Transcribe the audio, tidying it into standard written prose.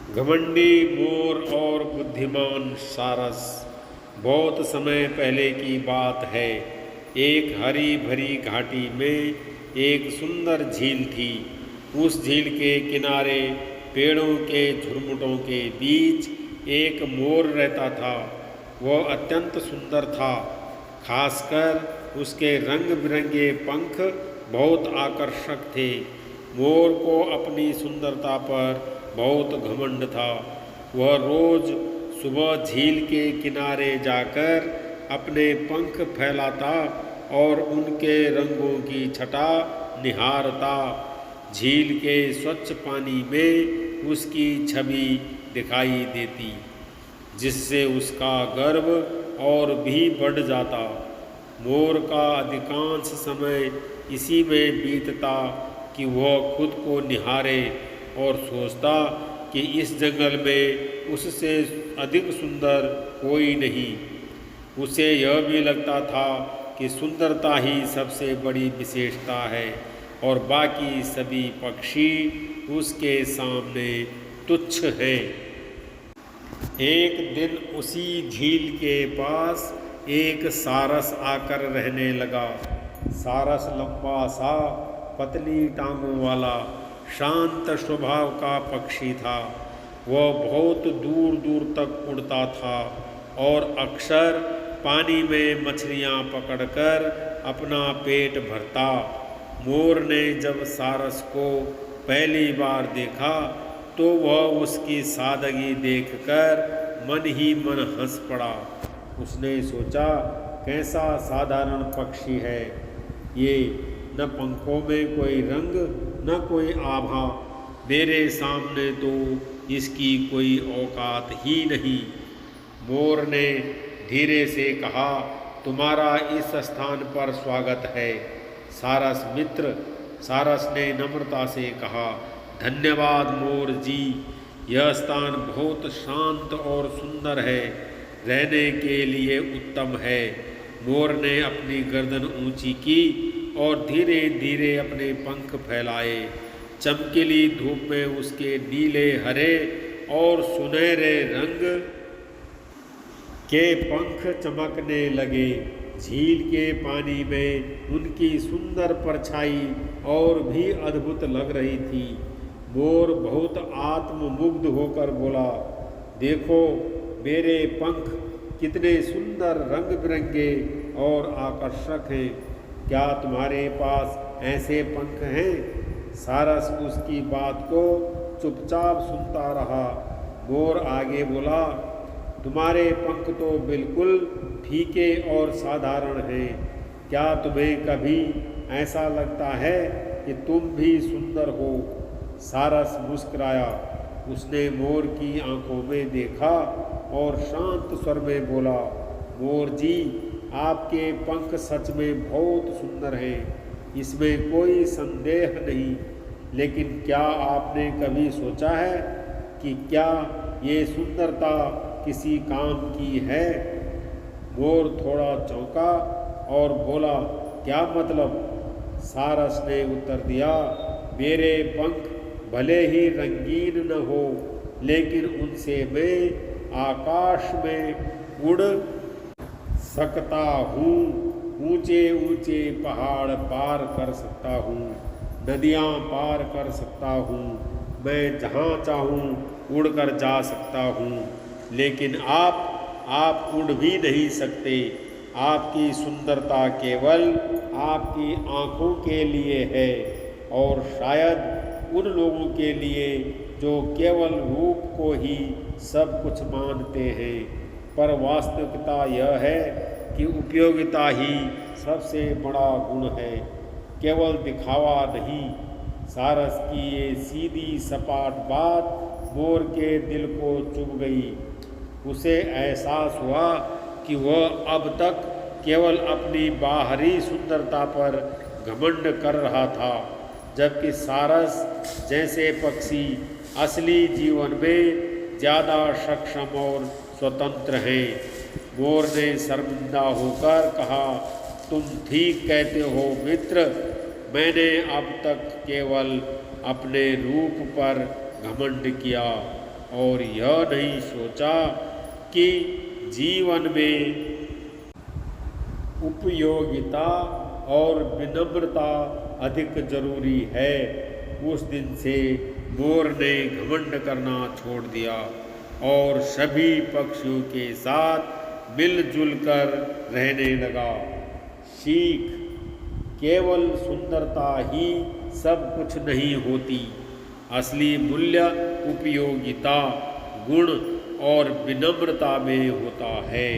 घमंडी मोर और बुद्धिमान सारस। बहुत समय पहले की बात है। एक हरी भरी घाटी में एक सुंदर झील थी। उस झील के किनारे पेड़ों के झुरमुटों के बीच एक मोर रहता था। वह अत्यंत सुंदर था। खासकर उसके रंग बिरंगे पंख बहुत आकर्षक थे। मोर को अपनी सुंदरता पर बहुत घमंड था। वह रोज सुबह झील के किनारे जाकर अपने पंख फैलाता और उनके रंगों की छटा निहारता। झील के स्वच्छ पानी में उसकी छवि दिखाई देती, जिससे उसका गर्व और भी बढ़ जाता। मोर का अधिकांश समय इसी में बीतता कि वह खुद को निहारे और सोचता कि इस जंगल में उससे अधिक सुंदर कोई नहीं। उसे यह भी लगता था कि सुंदरता ही सबसे बड़ी विशेषता है और बाकी सभी पक्षी उसके सामने तुच्छ हैं। एक दिन उसी झील के पास एक सारस आकर रहने लगा। सारस लंबा सा, पतली टांगों वाला, शांत स्वभाव का पक्षी था। वह बहुत दूर दूर तक उड़ता था और अक्सर पानी में मछलियाँ पकड़कर अपना पेट भरता। मोर ने जब सारस को पहली बार देखा तो वह उसकी सादगी देखकर मन ही मन हंस पड़ा। उसने सोचा, कैसा साधारण पक्षी है ये, न पंखों में कोई रंग न कोई आभा। मेरे सामने तो इसकी कोई औकात ही नहीं। मोर ने धीरे से कहा, तुम्हारा इस स्थान पर स्वागत है सारस मित्र। सारस ने नम्रता से कहा, धन्यवाद मोर जी, यह स्थान बहुत शांत और सुंदर है, रहने के लिए उत्तम है। मोर ने अपनी गर्दन ऊंची की और धीरे धीरे अपने पंख फैलाए। चमकीली धूप में उसके नीले, हरे और सुनहरे रंग के पंख चमकने लगे। झील के पानी में उनकी सुंदर परछाई और भी अद्भुत लग रही थी। मोर बहुत आत्ममुग्ध होकर बोला, देखो मेरे पंख कितने सुंदर, रंग बिरंगे और आकर्षक हैं। क्या तुम्हारे पास ऐसे पंख हैं? सारस उसकी बात को चुपचाप सुनता रहा। मोर आगे बोला, तुम्हारे पंख तो बिल्कुल फीके और साधारण हैं। क्या तुम्हें कभी ऐसा लगता है कि तुम भी सुंदर हो? सारस मुस्कुराया। उसने मोर की आंखों में देखा और शांत स्वर में बोला, मोर जी, आपके पंख सच में बहुत सुंदर हैं, इसमें कोई संदेह नहीं। लेकिन क्या आपने कभी सोचा है कि क्या ये सुंदरता किसी काम की है? मोर थोड़ा चौंका और बोला, क्या मतलब? सारस ने उत्तर दिया, मेरे पंख भले ही रंगीन न हो, लेकिन उनसे मैं आकाश में उड़ सकता हूँ, ऊंचे ऊंचे पहाड़ पार कर सकता हूँ, नदियाँ पार कर सकता हूँ, मैं जहाँ चाहूँ उड़कर जा सकता हूँ। लेकिन आप उड़ भी नहीं सकते। आपकी सुंदरता केवल आपकी आँखों के लिए है और शायद उन लोगों के लिए जो केवल रूप को ही सब कुछ मानते हैं। पर वास्तविकता यह है कि उपयोगिता ही सबसे बड़ा गुण है, केवल दिखावा नहीं। सारस की ये सीधी सपाट बात मोर के दिल को चुभ गई। उसे एहसास हुआ कि वह अब तक केवल अपनी बाहरी सुंदरता पर घमंड कर रहा था, जबकि सारस जैसे पक्षी असली जीवन में ज़्यादा सक्षम और स्वतंत्र हैं। मोर ने शर्मिंदा होकर कहा, तुम ठीक कहते हो मित्र, मैंने अब तक केवल अपने रूप पर घमंड किया, और यह नहीं सोचा कि जीवन में उपयोगिता और विनम्रता अधिक जरूरी है। उस दिन से मोर ने घमंड करना छोड़ दिया और सभी पक्षियों के साथ मिलजुल कर रहने लगा। सीख: केवल सुंदरता ही सब कुछ नहीं होती। असली मूल्य उपयोगिता, गुण और विनम्रता में होता है।